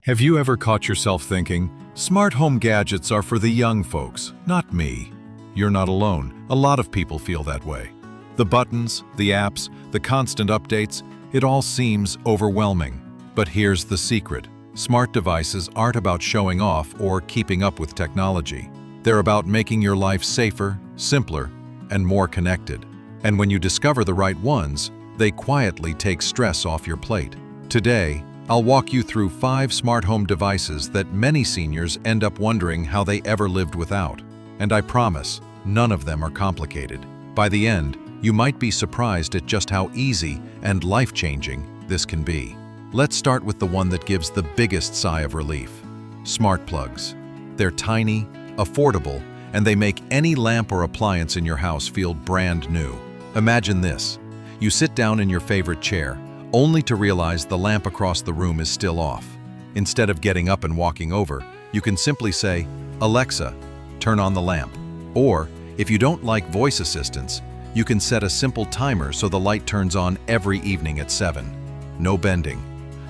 Have you ever caught yourself thinking, smart home gadgets are for the young folks, not me? You're not alone. A lot of people feel that way. The buttons, the apps, the constant updates, it all seems overwhelming. But here's the secret. Smart devices aren't about showing off or keeping up with technology. They're about making your life safer, simpler, and more connected. And when you discover the right ones, they quietly take stress off your plate. Today, I'll walk you through 5 smart home devices that many seniors end up wondering how they ever lived without. And I promise, none of them are complicated. By the end, you might be surprised at just how easy and life-changing this can be. Let's start with the one that gives the biggest sigh of relief. Smart plugs. They're tiny, affordable, and they make any lamp or appliance in your house feel brand new. Imagine this. You sit down in your favorite chair, only to realize the lamp across the room is still off. Instead of getting up and walking over, you can simply say, "Alexa, turn on the lamp." Or, if you don't like voice assistants, you can set a simple timer so the light turns on every evening at 7. No bending,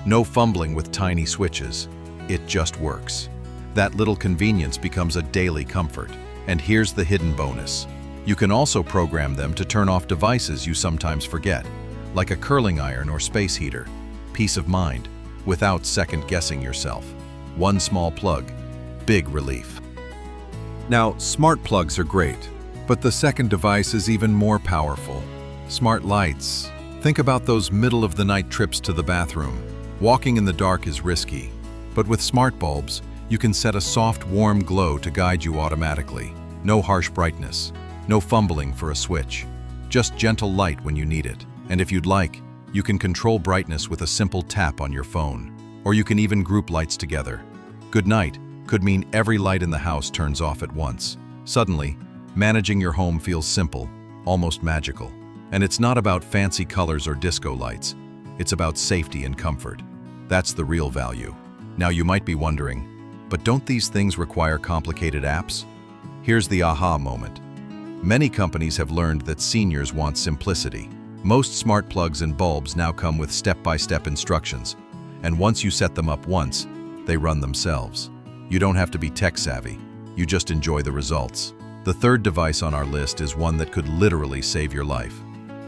no fumbling with tiny switches. It just works. That little convenience becomes a daily comfort. And here's the hidden bonus. You can also program them to turn off devices you sometimes forget, like a curling iron or space heater. Peace of mind, without second-guessing yourself. One small plug, big relief. Now, smart plugs are great, but the second device is even more powerful. Smart lights. Think about those middle-of-the-night trips to the bathroom. Walking in the dark is risky, but with smart bulbs, you can set a soft, warm glow to guide you automatically. No harsh brightness, no fumbling for a switch. Just gentle light when you need it. And if you'd like, you can control brightness with a simple tap on your phone. Or you can even group lights together. Good night could mean every light in the house turns off at once. Suddenly, managing your home feels simple, almost magical. And it's not about fancy colors or disco lights. It's about safety and comfort. That's the real value. Now you might be wondering, but don't these things require complicated apps? Here's the aha moment. Many companies have learned that seniors want simplicity. Most smart plugs and bulbs now come with step-by-step instructions, and once you set them up once, they run themselves. You don't have to be tech-savvy, you just enjoy the results. The third device on our list is one that could literally save your life.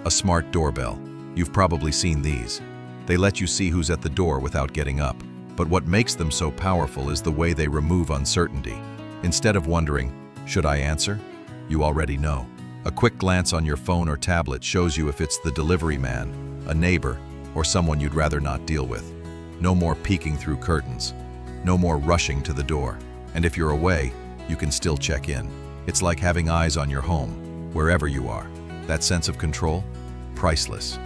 A smart doorbell. You've probably seen these. They let you see who's at the door without getting up. But what makes them so powerful is the way they remove uncertainty. Instead of wondering, should I answer? You already know. A quick glance on your phone or tablet shows you if it's the delivery man, a neighbor, or someone you'd rather not deal with. No more peeking through curtains. No more rushing to the door. And if you're away, you can still check in. It's like having eyes on your home, wherever you are. That sense of control? Priceless.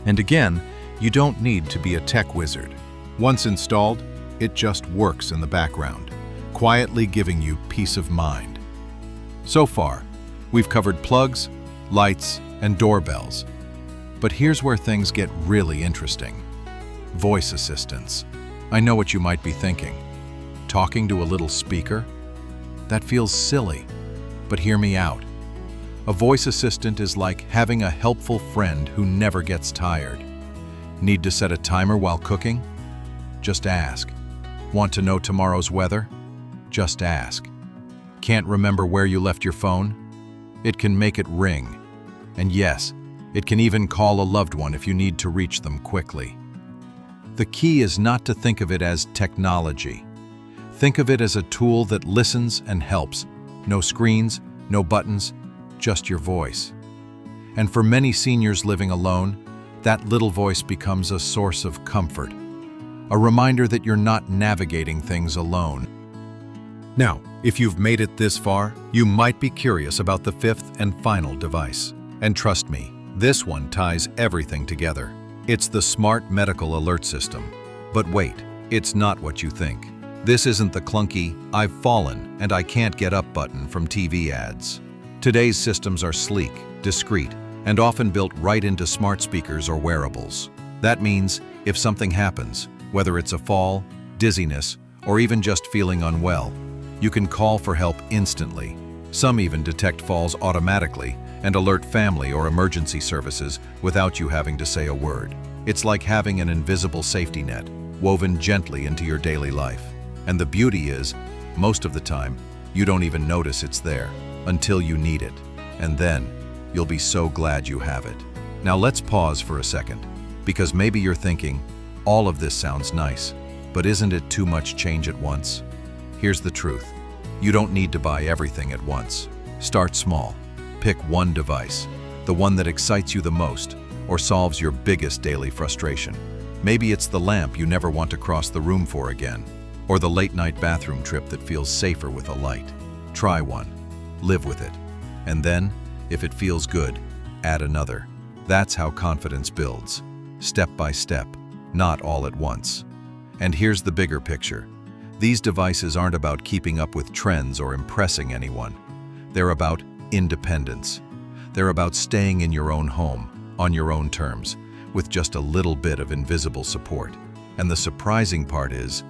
And again, you don't need to be a tech wizard. Once installed, it just works in the background, quietly giving you peace of mind. So far, we've covered plugs, lights, and doorbells. But here's where things get really interesting. Voice assistants. I know what you might be thinking. Talking to a little speaker? That feels silly, but hear me out. A voice assistant is like having a helpful friend who never gets tired. Need to set a timer while cooking? Just ask. Want to know tomorrow's weather? Just ask. Can't remember where you left your phone? It can make it ring. And yes, it can even call a loved one if you need to reach them quickly. The key is not to think of it as technology. Think of it as a tool that listens and helps. No screens, no buttons, just your voice. And for many seniors living alone, that little voice becomes a source of comfort. A reminder that you're not navigating things alone. Now, if you've made it this far, you might be curious about the 5th and final device. And trust me, this one ties everything together. It's the Smart Medical Alert System. But wait, it's not what you think. This isn't the clunky, "I've fallen and I can't get up" button from TV ads. Today's systems are sleek, discreet, and often built right into smart speakers or wearables. That means, if something happens, whether it's a fall, dizziness, or even just feeling unwell, you can call for help instantly. Some even detect falls automatically and alert family or emergency services without you having to say a word. It's like having an invisible safety net. woven gently into your daily life. And the beauty is, most of the time, you don't even notice it's there until you need it. And then, you'll be so glad you have it. Now let's pause for a second, because maybe you're thinking, all of this sounds nice, but isn't it too much change at once? Here's the truth. You don't need to buy everything at once. Start small. Pick one device, the one that excites you the most or solves your biggest daily frustration. Maybe it's the lamp you never want to cross the room for again, or the late-night bathroom trip that feels safer with a light. Try one, live with it, and then, if it feels good, add another. That's how confidence builds, step by step, not all at once. And here's the bigger picture. These devices aren't about keeping up with trends or impressing anyone. They're about independence. They're about staying in your own home, on your own terms, with just a little bit of invisible support. And the surprising part is,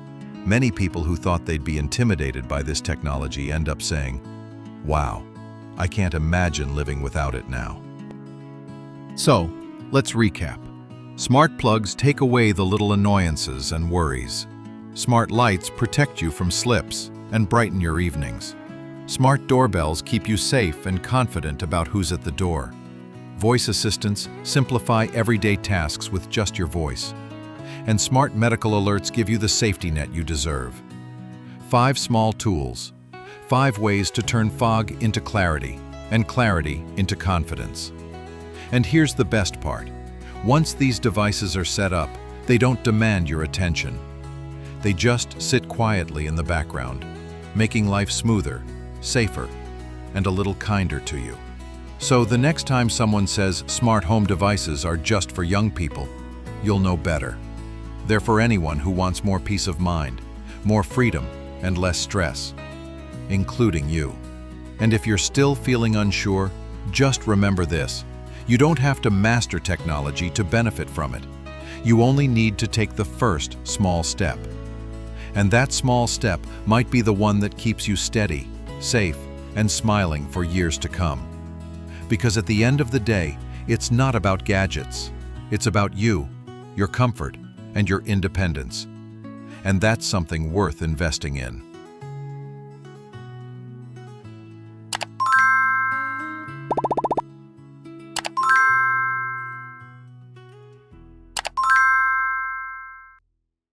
many people who thought they'd be intimidated by this technology end up saying, "Wow, I can't imagine living without it now." So, let's recap. Smart plugs take away the little annoyances and worries. Smart lights protect you from slips and brighten your evenings. Smart doorbells keep you safe and confident about who's at the door. Voice assistants simplify everyday tasks with just your voice. And smart medical alerts give you the safety net you deserve. 5 small tools. 5 ways to turn fog into clarity and clarity into confidence. And here's the best part. Once these devices are set up, they don't demand your attention. They just sit quietly in the background, making life smoother, safer, and a little kinder to you. So the next time someone says smart home devices are just for young people, you'll know better. They're for anyone who wants more peace of mind, more freedom, and less stress, including you. And if you're still feeling unsure, just remember this. You don't have to master technology to benefit from it. You only need to take the first small step. And that small step might be the one that keeps you steady, safe, and smiling for years to come. Because at the end of the day, it's not about gadgets. It's about you, your comfort, and your independence. And that's something worth investing in.